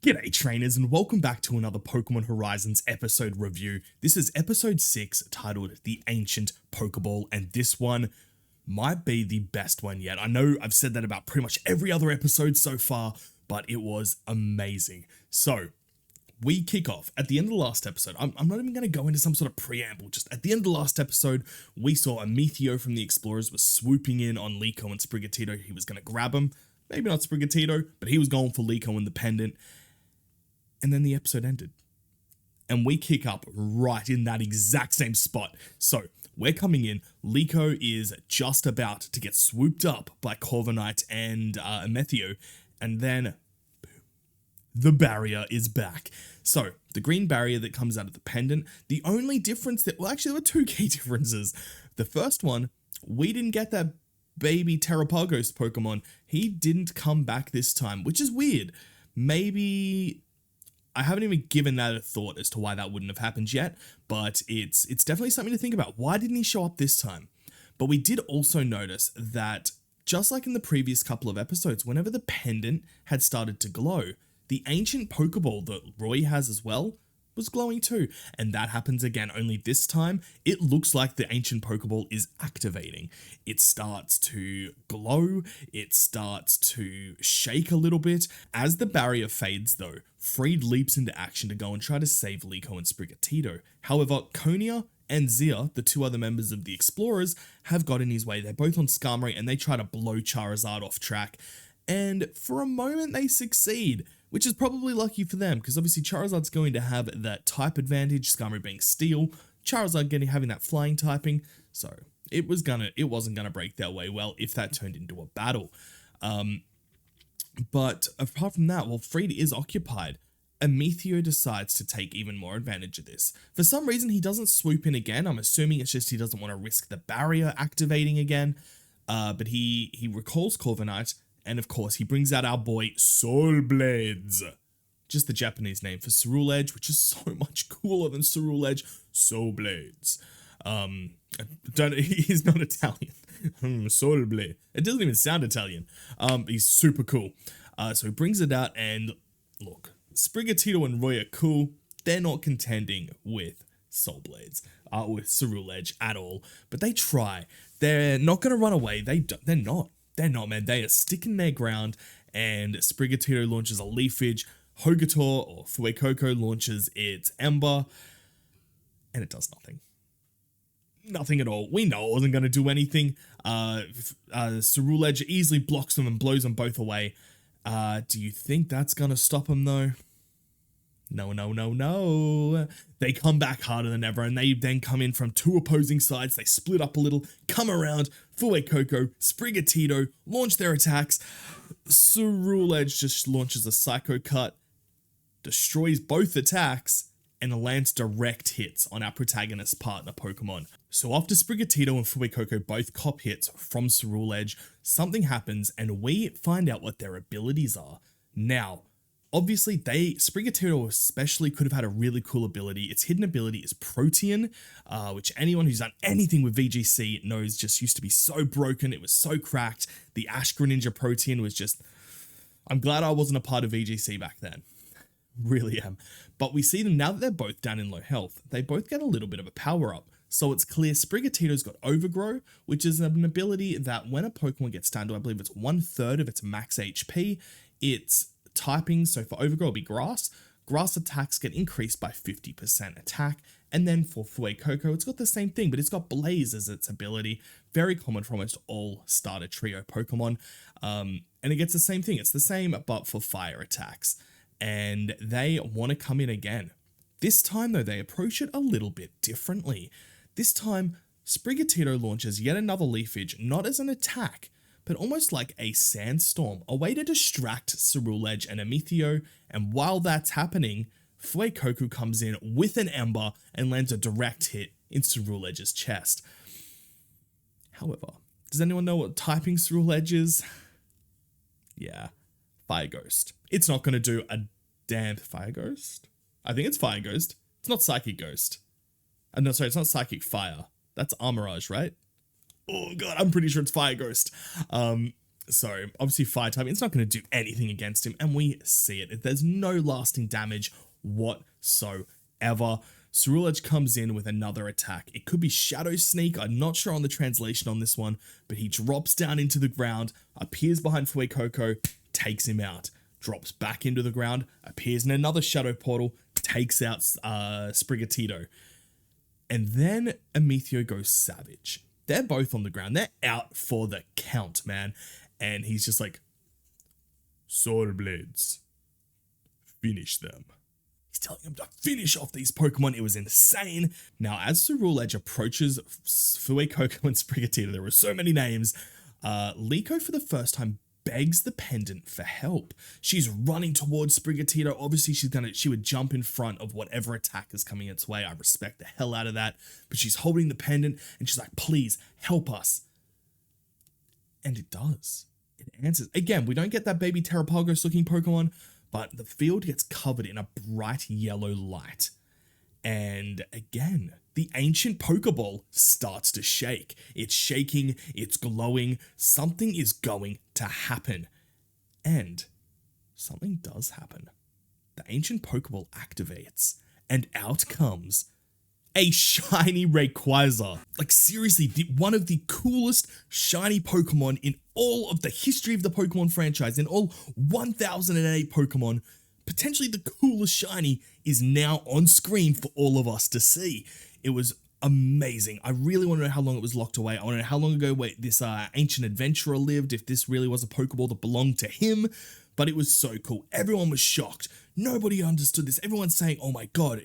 G'day trainers and welcome back to another Pokemon Horizons episode review. This is episode 6 titled The Ancient Pokeball, and this one might be the best one yet. I know I've said that about pretty much every other episode so far, but it was amazing. So we kick off at the end of the last episode. I'm not even going to go into some sort of preamble. Just at the end of the last episode, we saw a Meteor from the Explorers was swooping in on Liko and Sprigatito. He was going to grab him. Maybe not Sprigatito, but he was going for Liko and the pendant. And then the episode ended. And we kick up right in that exact same spot. So we're coming in. Liko is just about to get swooped up by Corviknight and Amethio. And then boom, the barrier is back. So the green barrier that comes out of the pendant, the only difference that, well, actually there were two key differences. The first one, we didn't get that baby Terrapagos Pokemon. He didn't come back this time, which is weird. Maybe I haven't even given that a thought as to why that wouldn't have happened yet, but it's definitely something to think about. Why didn't he show up this time? But we did also notice that just like in the previous couple of episodes, whenever the pendant had started to glow, the ancient Pokeball that Roy has as well was glowing too. And that happens again, only this time it looks like the ancient Pokeball is activating. It starts to glow, it starts to shake a little bit. As the barrier fades though, Freed leaps into action to go and try to save Liko and Sprigatito. However, Konia and Zia, the two other members of the Explorers, have got in his way. They're both on Skarmory and they try to blow Charizard off track. And for a moment they succeed, which is probably lucky for them, because obviously Charizard's going to have that type advantage, Skarmory being Steel, Charizard having that flying typing, so it wasn't gonna break their way well if that turned into a battle. But apart from that, well, Freed is occupied. Amethio decides to take even more advantage of this. For some reason, he doesn't swoop in again. I'm assuming it's just he doesn't want to risk the barrier activating again. But he recalls Corviknight, and of course, he brings out our boy Soul Blades. Just the Japanese name for Ceruledge, which is so much cooler than Ceruledge. Soul Blades. He's not Italian. Soul Blade. It doesn't even sound Italian. He's super cool. So he brings it out, and look, Sprigatito and Roy are cool. They're not contending with Soul Blades, with Ceruledge at all, but they try. They're not going to run away. They're not, man. They are sticking their ground, and Sprigatito launches a Leafage. Hogator, or Fuecoco, launches its Ember, and it does nothing. Nothing at all. We know it wasn't going to do anything. Ceruledge easily blocks them and blows them both away. Do you think that's going to stop them, though? No. They come back harder than ever, and they then come in from two opposing sides. They split up a little, come around. Fuecoco, Sprigatito launch their attacks. Ceruledge just launches a Psycho Cut, destroys both attacks, and lands direct hits on our protagonist partner Pokemon. So after Sprigatito and Fuecoco both cop hits from Ceruledge, something happens and we find out what their abilities are. Now, obviously Sprigatito especially could have had a really cool ability. Its hidden ability is Protean, which anyone who's done anything with VGC knows just used to be so broken. It was so cracked. The Ash Greninja Protean was just, I'm glad I wasn't a part of VGC back then. Really am. But we see them now that they're both down in low health. They both get a little bit of a power up. So it's clear Sprigatito's got Overgrow, which is an ability that when a Pokemon gets down to, I believe it's 1/3 of its max HP, its typing, so for Overgrow it'll be Grass. Grass attacks get increased by 50% attack. And then for Fuecoco, it's got the same thing, but it's got Blaze as its ability. Very common for almost all starter trio Pokemon. And it gets the same thing. It's the same, but for fire attacks. And they want to come in again. This time, though, they approach it a little bit differently. This time, Sprigatito launches yet another Leafage, not as an attack, but almost like a sandstorm, a way to distract Ceruledge and Amethio, and while that's happening, Fuecoco comes in with an Ember and lands a direct hit in Ceruledge's chest. However, does anyone know what typing Ceruledge is? Yeah, Fire Ghost. It's not going to do a damn Fire Ghost. I think it's Fire Ghost. It's not Psychic Ghost. No, sorry, it's not Psychic Fire. That's Armorage, right? Oh god, I'm pretty sure it's Fire Ghost. So obviously fire typing, it's not going to do anything against him, and we see it. There's no lasting damage whatsoever. Ceruledge comes in with another attack. It could be Shadow Sneak. I'm not sure on the translation on this one, but he drops down into the ground, appears behind Fuecoco, takes him out. Drops back into the ground, appears in another Shadow Portal, takes out Sprigatito. And then Amicio goes Savage. They're both on the ground. They're out for the count, man. And he's just like, Sword Blades, finish them. He's telling him to finish off these Pokemon. It was insane. Now, as Ceruledge approaches Fuecoco and Sprigatito, there were so many names, Liko for the first time begs the pendant for help. She's running towards Sprigatito. Obviously, she would jump in front of whatever attack is coming its way. I respect the hell out of that. But she's holding the pendant and she's like, please help us. And it does. It answers. Again, we don't get that baby Terrapagos looking Pokemon, but the field gets covered in a bright yellow light. And again, the ancient Pokeball starts to shake. It's shaking, it's glowing, something is going to happen. And something does happen. The ancient Pokeball activates, and out comes a shiny Rayquaza. Like seriously, one of the coolest shiny Pokemon in all of the history of the Pokemon franchise, in all 1008 Pokemon, potentially the coolest shiny is now on screen for all of us to see. It was amazing. I really want to know how long it was locked away. I want to know how long ago this ancient adventurer lived, if this really was a Pokeball that belonged to him. But it was so cool. Everyone was shocked. Nobody understood this. Everyone's saying, oh my god,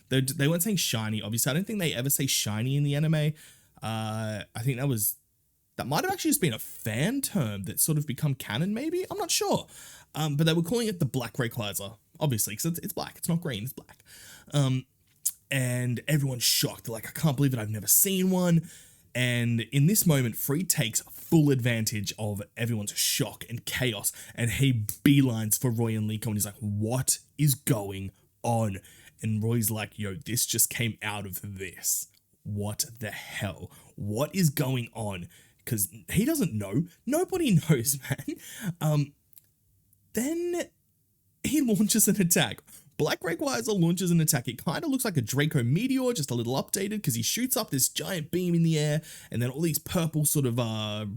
they weren't saying shiny. Obviously, I don't think they ever say shiny in the anime. I think that might have actually just been a fan term that's sort of become canon, maybe? I'm not sure. But they were calling it the Black Rayquaza, obviously, because it's black. It's not green, it's black. And everyone's shocked. They're like, I can't believe it. I've never seen one. And in this moment, Free takes full advantage of everyone's shock and chaos, and he beelines for Roy and Liko, and he's like, what is going on? And Roy's like, yo, this just came out of this. What the hell? What is going on? Because he doesn't know. Nobody knows, man. Then he launches an attack. Black Rayquaza launches an attack. It kind of looks like a Draco Meteor, just a little updated, because he shoots up this giant beam in the air, and then all these purple sort of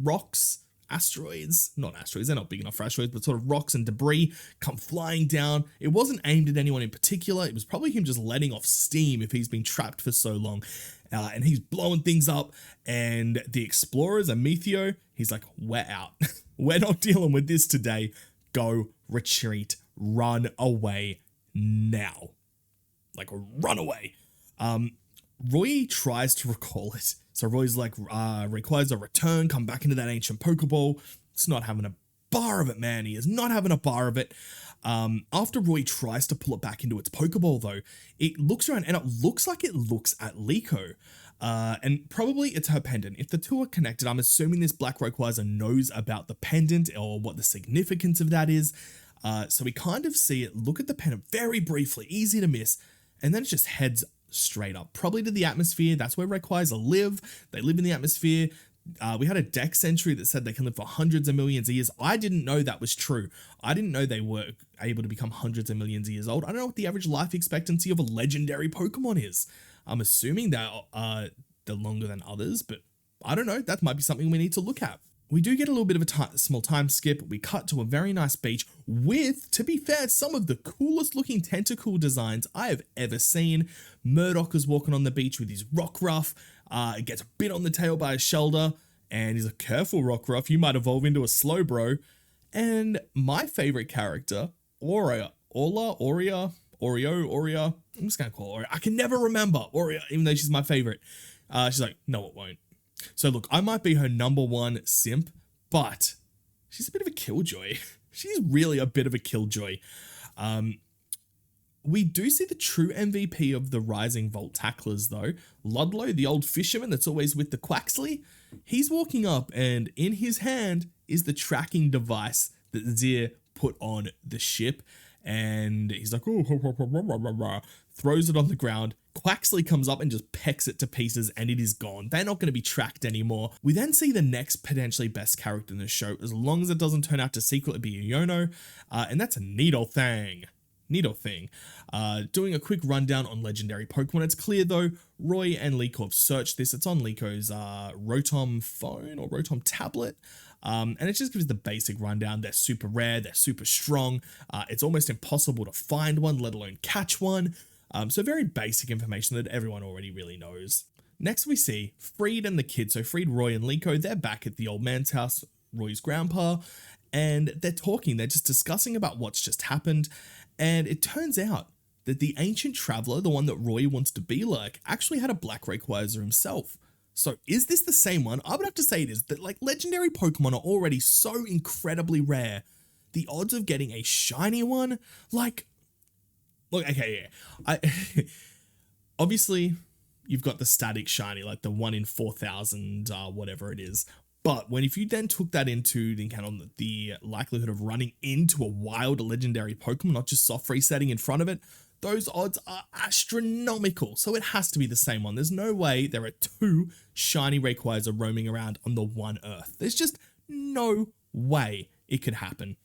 rocks, asteroids, not asteroids, they're not big enough for asteroids, but sort of rocks and debris come flying down. It wasn't aimed at anyone in particular. It was probably him just letting off steam if he's been trapped for so long. And he's blowing things up, and the explorers, Amicio, he's like, we're out. We're not dealing with this today. Go retreat, run away now. Like, run away. Roy tries to recall it. So Roy's like, Rayquaza, return, come back into that ancient Pokeball. It's not having a bar of it, man. He is not having a bar of it. After Roy tries to pull it back into its Pokeball, though, it looks around and it looks like it looks at Liko. And probably it's her pendant. If the two are connected, I'm assuming this Black Rayquaza knows about the pendant or what the significance of that is. So we kind of see it, look at the pendant very briefly, easy to miss, and then it just heads straight up, probably to the atmosphere. That's where Rayquaza live. They live in the atmosphere. We had a Dex entry that said they can live for hundreds of millions of years. I didn't know that was true. I didn't know they were able to become hundreds of millions of years old. I don't know what the average life expectancy of a legendary Pokemon is. I'm assuming that they're longer than others, but I don't know. That might be something we need to look at. We do get a little bit of a small time skip. We cut to a very nice beach with, to be fair, some of the coolest looking tentacle designs I have ever seen. Murdoch is walking on the beach with his Rockruff. It gets bit on the tail by a shoulder, and he's like, careful, Rockruff, you might evolve into a Slowbro. And my favorite character, Oreo, I'm just gonna call her Oreo. I can never remember Oreo, even though she's my favorite. She's like, no, it won't. So look, I might be her number one simp, but she's a bit of a killjoy. She's really a bit of a killjoy. We do see the true MVP of the Rising Volt Tacklers though. Ludlow, the old fisherman that's always with the Quaxley, he's walking up and in his hand is the tracking device that Zir put on the ship. and he's like, oh, throws it on the ground. Quaxley comes up and just pecks it to pieces, and it is gone. They're not going to be tracked anymore. We then see the next potentially best character in the show, as long as it doesn't turn out to secretly be a Yono, and that's a Needlethang. Doing a quick rundown on legendary Pokemon. It's clear though, Roy and Liko have searched this. It's on Liko's Rotom phone or Rotom tablet. And it just gives the basic rundown. They're super rare, they're super strong. It's almost impossible to find one, let alone catch one. So very basic information that everyone already really knows. Next we see Freed and the kids. So Freed, Roy and Liko, they're back at the old man's house, Roy's grandpa, and they're talking. They're just discussing about what's just happened. And it turns out that the ancient traveler, the one that Roy wants to be like, actually had a black Rayquaza himself. So is this the same one? I would have to say it is. That like legendary Pokemon are already so incredibly rare. The odds of getting a shiny one, like, look, okay, yeah. Obviously, you've got the static shiny, like the 1 in 4,000, whatever it is. But if you then took that into the account on the likelihood of running into a wild legendary Pokemon, not just soft resetting in front of it, those odds are astronomical. So it has to be the same one. There's no way there are 2 shiny Rayquaza roaming around on the one Earth. There's just no way it could happen.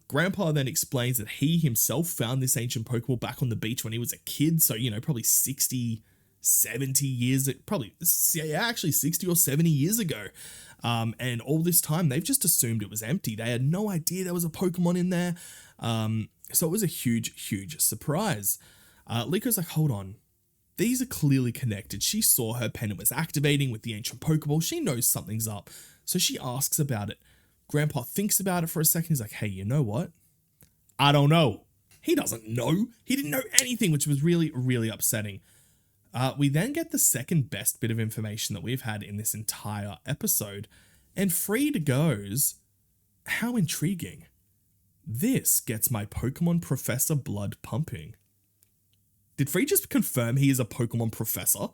Grandpa then explains that he himself found this ancient Pokeball back on the beach when he was a kid. So, probably 60, 70 years, probably, yeah, actually 60 or 70 years ago. And all this time, they've just assumed it was empty. They had no idea there was a Pokemon in there. So it was a huge, huge surprise. Liko's like, hold on. These are clearly connected. She saw her pendant was activating with the ancient Pokeball. She knows something's up. So she asks about it. Grandpa thinks about it for a second. He's like, hey, you know what? I don't know. He doesn't know. He didn't know anything, which was really, really upsetting. We then get the second best bit of information that we've had in this entire episode. And Freed goes, how intriguing. This gets my Pokemon professor blood pumping. Did Freed just confirm he is a Pokemon professor?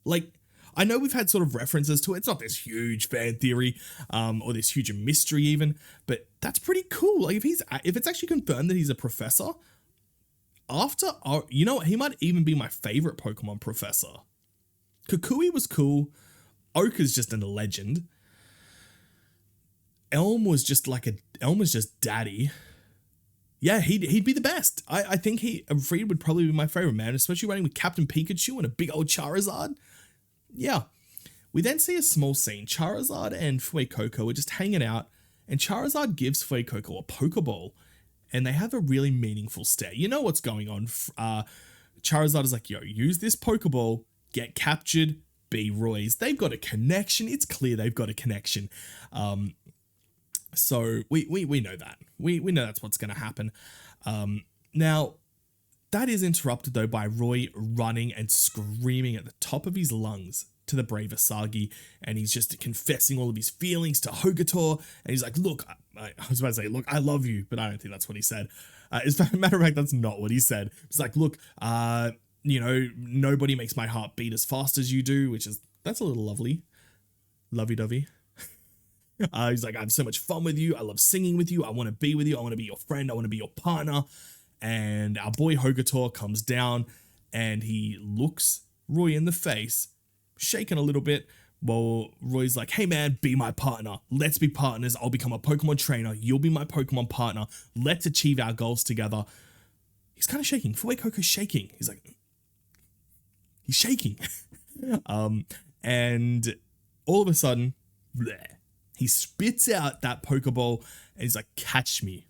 Like, I know we've had sort of references to it. It's not this huge fan theory, or this huge mystery even, but that's pretty cool. Like if it's actually confirmed that he's a professor, you know what? He might even be my favorite Pokemon professor. Kukui was cool. Oak is just a legend. Elm was just daddy. Yeah, he'd be the best. I think Freed would probably be my favorite, man, especially running with Captain Pikachu and a big old Charizard. Yeah. We then see a small scene. Charizard and Fuecoco are just hanging out, and Charizard gives Fuecoco a Pokeball, and they have a really meaningful stare. You know what's going on. Charizard is like, yo, use this Pokeball, get captured, be Roy's. They've got a connection. It's clear they've got a connection. So we know that. We know that's what's going to happen. Now, that is interrupted, though, by Roy running and screaming at the top of his lungs to the brave Asagi, and he's just confessing all of his feelings to Hogator, and he's like, look, I was about to say, look, I love you, but I don't think that's what he said. As a matter of fact, that's not what he said. It's like, look, nobody makes my heart beat as fast as you do, that's a little lovely. Lovey-dovey. He's like, I have so much fun with you. I love singing with you. I want to be with you. I want to be your friend. I want to be your partner. And our boy Hogator comes down and he looks Roy in the face, shaking a little bit, while Roy's like, hey man, be my partner. Let's be partners. I'll become a Pokemon trainer. You'll be my Pokemon partner. Let's achieve our goals together. He's kind of shaking. Fuecoco's shaking. He's like, he's shaking. And all of a sudden, bleh, he spits out that Pokeball and he's like, catch me.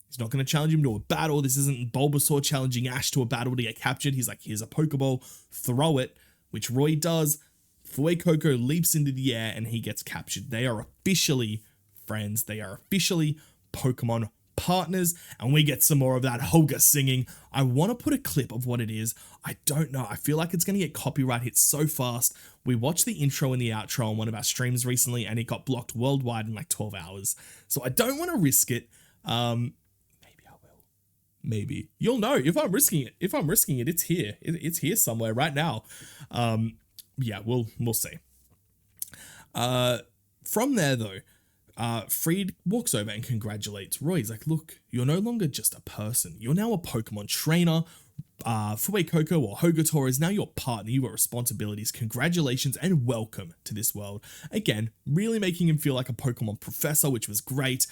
He's not going to challenge him to a battle. This isn't Bulbasaur challenging Ash to a battle to get captured. He's like, here's a Pokeball, throw it, which Roy does. Fuecoco leaps into the air and he gets captured. They are officially friends. They are officially Pokemon partners, and we get some more of that Hoga singing. I want to put a clip of what it is. I don't know. I feel like it's going to get copyright hit so fast. We watched the intro and the outro on one of our streams recently, and it got blocked worldwide in like 12 hours. So I don't want to risk it. Maybe I will. Maybe. You'll know if I'm risking it. If I'm risking it, it's here. It's here somewhere right now. Yeah, we'll see. From there though, Freed walks over and congratulates Roy. He's like, look, you're no longer just a person. You're now a Pokemon trainer. Fuecoco or Hogator is now your partner. You've got responsibilities. Congratulations and welcome to this world. Again, really making him feel like a Pokemon professor, which was great.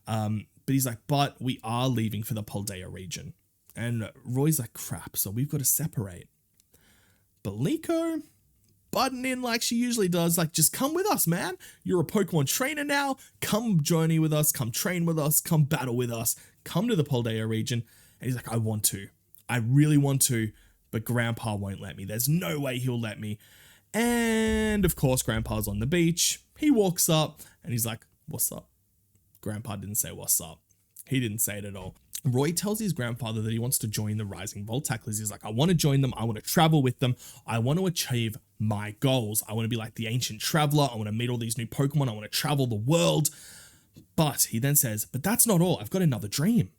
But he's like, but we are leaving for the Paldea region. And Roy's like, crap, so we've got to separate. But Liko, button in like she usually does, like, just come with us, man. You're a Pokemon trainer now. Come journey with us. Come train with us. Come battle with us. Come to the Paldea region. And he's like, I want to. I really want to, but Grandpa won't let me. There's no way he'll let me. And of course, Grandpa's on the beach. He walks up and he's like, what's up? Grandpa didn't say what's up. He didn't say it at all. Roy tells his grandfather that he wants to join the Rising Volt Tacklers. He's like, I want to join them. I want to travel with them. I want to achieve my goals. I want to be like the ancient traveler. I want to meet all these new Pokemon. I want to travel the world. But he then says, but that's not all. I've got another dream.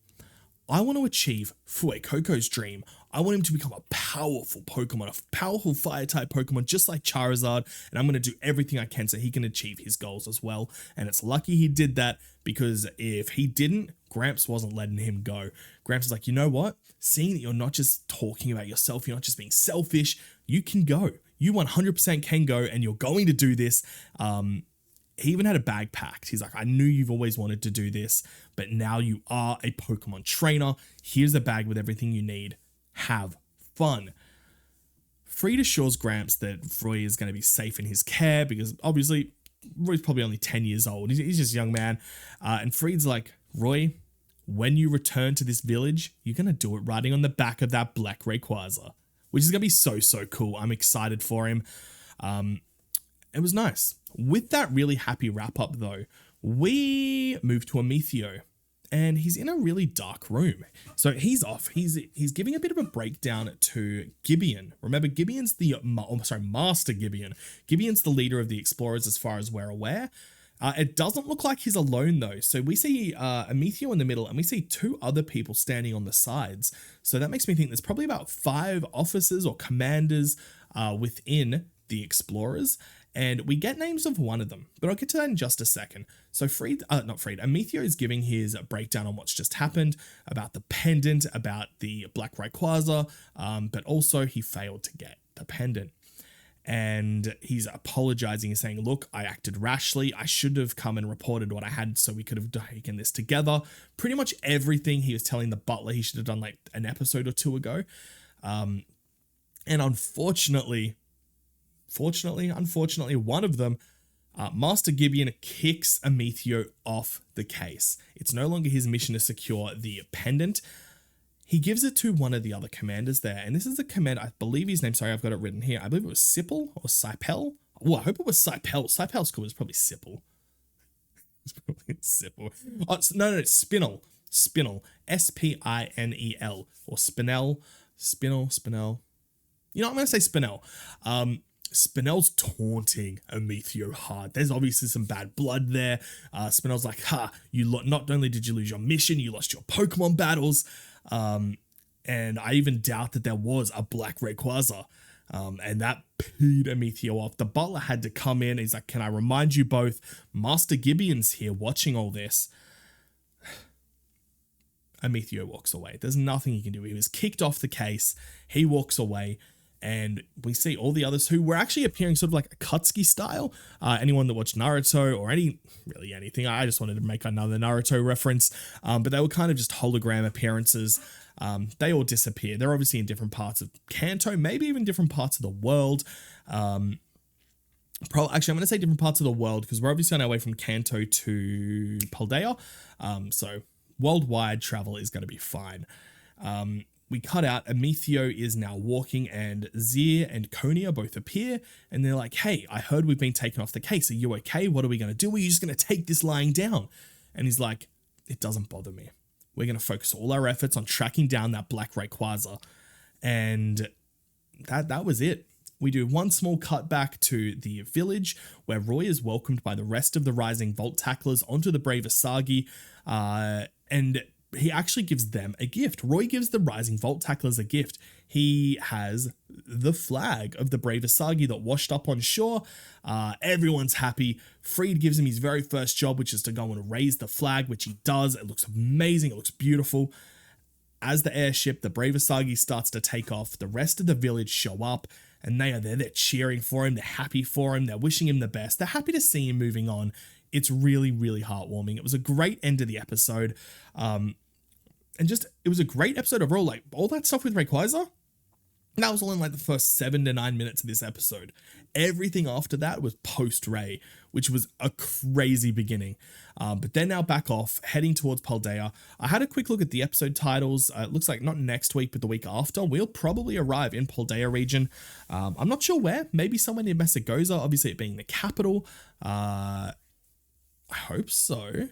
I want to achieve Fuecoco's dream. I want him to become a powerful Pokemon, a powerful fire-type Pokemon, just like Charizard, and I'm going to do everything I can so he can achieve his goals as well. And it's lucky he did that, because if he didn't, Gramps wasn't letting him go. Gramps is like, you know what? Seeing that you're not just talking about yourself, you're not just being selfish, you can go. You 100% can go, and you're going to do this. He even had a bag packed. He's like, I knew you've always wanted to do this, but now you are a Pokemon trainer. Here's a bag with everything you need. Have fun. Freed assures Gramps that Roy is going to be safe in his care, because obviously Roy's probably only 10 years old. He's just a young man. And Freed's like, Roy, when you return to this village, you're going to do it riding on the back of that black Rayquaza, which is going to be so cool. I'm excited for him. It was nice. With that really happy wrap up though, we move to Amicio, and he's in a really dark room. So he's off. He's giving a bit of a breakdown to Gibeon. Remember, Gibeon's Master Gibeon. Gibeon's the leader of the explorers as far as we're aware. It doesn't look like he's alone though. So we see Amicio in the middle, and we see two other people standing on the sides. So that makes me think there's probably about 5 officers or commanders within the explorers. And we get names of one of them, but I'll get to that in just a second. So Amicio is giving his breakdown on what's just happened, about the pendant, about the Black Rayquaza, but also he failed to get the pendant. And he's apologizing and saying, look, I acted rashly. I should have come and reported what I had so we could have taken this together. Pretty much everything he was telling the butler he should have done like an episode or 2 ago. And unfortunately, one of them, Master Gibeon, kicks Amicio off the case. It's no longer his mission to secure the pendant. He gives it to one of the other commanders there. And this is the commander, I believe his name, sorry, I've got it written here. I believe it was Sipple or Sipel. Oh, I hope it was Sipel. Sipel's cool. It's probably Sipple. It's probably Sipple. Oh, no, it's Spinel. Spinel. Spinel. Or Spinel. Spinel. You know, I'm going to say Spinel. Spinel's taunting Amicio hard. There's obviously some bad blood there. Spinel's like, not only did you lose your mission, you lost your Pokemon battles. And I even doubt that there was a Black Rayquaza. And that peed Amicio off. The butler had to come in. He's like, can I remind you both, Master Gibeon's here watching all this. Amicio walks away. There's nothing he can do. He was kicked off the case. He walks away. And we see all the others who were actually appearing sort of like Akatsuki style. Anyone that watched Naruto or anything. I just wanted to make another Naruto reference. But they were kind of just hologram appearances. They all disappeared. They're obviously in different parts of Kanto, maybe even different parts of the world. Actually, I'm going to say different parts of the world because we're obviously on our way from Kanto to Paldea. So worldwide travel is going to be fine. We cut out, Amicio is now walking, and Zir and Konya both appear, and they're like, hey, I heard we've been taken off the case. Are you okay? What are we going to do? Are you just going to take this lying down? And he's like, it doesn't bother me. We're going to focus all our efforts on tracking down that Black Rayquaza. And that was it. We do one small cut back to the village where Roy is welcomed by the rest of the Rising Volt Tacklers onto the Brave Asagi. And he actually gives them a gift. Roy gives the Rising Vault Tacklers a gift. He has the flag of the Brave Asagi that washed up on shore. Everyone's happy. Freed gives him his very first job, which is to go and raise the flag, which he does. It looks amazing. It looks beautiful. As the airship, the Brave Asagi, starts to take off, the rest of the village show up, and they are there. They're cheering for him. They're happy for him. They're wishing him the best. They're happy to see him moving on. It's really, really heartwarming. It was a great end to the episode. And just, it was a great episode overall. Like, all that stuff with Rayquaza, that was all in like the first 7 to 9 minutes of this episode. Everything after that was post-Ray, which was a crazy beginning. But they're now back off, heading towards Paldea. I had a quick look at the episode titles. It looks like not next week, but the week after, we'll probably arrive in Paldea region. I'm not sure where. Maybe somewhere near Messagoza, obviously it being the capital. I hope so.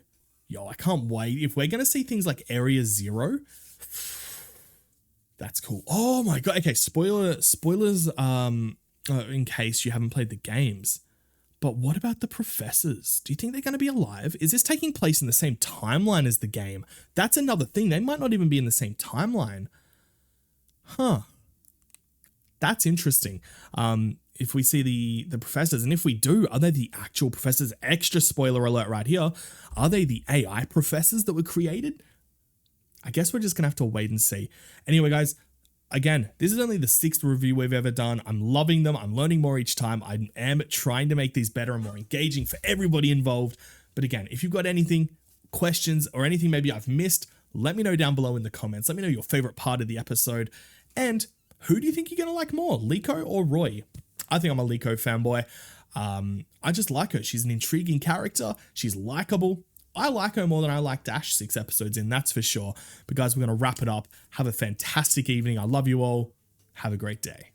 Yo, I can't wait. If we're going to see things like Area Zero, that's cool. Oh my God. Okay, spoilers in case you haven't played the games. But what about the professors? Do you think they're going to be alive? Is this taking place in the same timeline as the game? That's another thing. They might not even be in the same timeline. Huh. That's interesting. If we see the professors, and if we do, are they the actual professors? Extra spoiler alert right here. Are they the AI professors that were created? I guess we're just going to have to wait and see. Anyway, guys, again, this is only the 6th review we've ever done. I'm loving them. I'm learning more each time. I am trying to make these better and more engaging for everybody involved. But again, if you've got anything, questions, or anything maybe I've missed, let me know down below in the comments. Let me know your favorite part of the episode. And who do you think you're going to like more, Liko or Roy? I think I'm a Liko fanboy. I just like her. She's an intriguing character. She's likable. I like her more than I like Dash 6 episodes in, that's for sure. But guys, we're going to wrap it up. Have a fantastic evening. I love you all. Have a great day.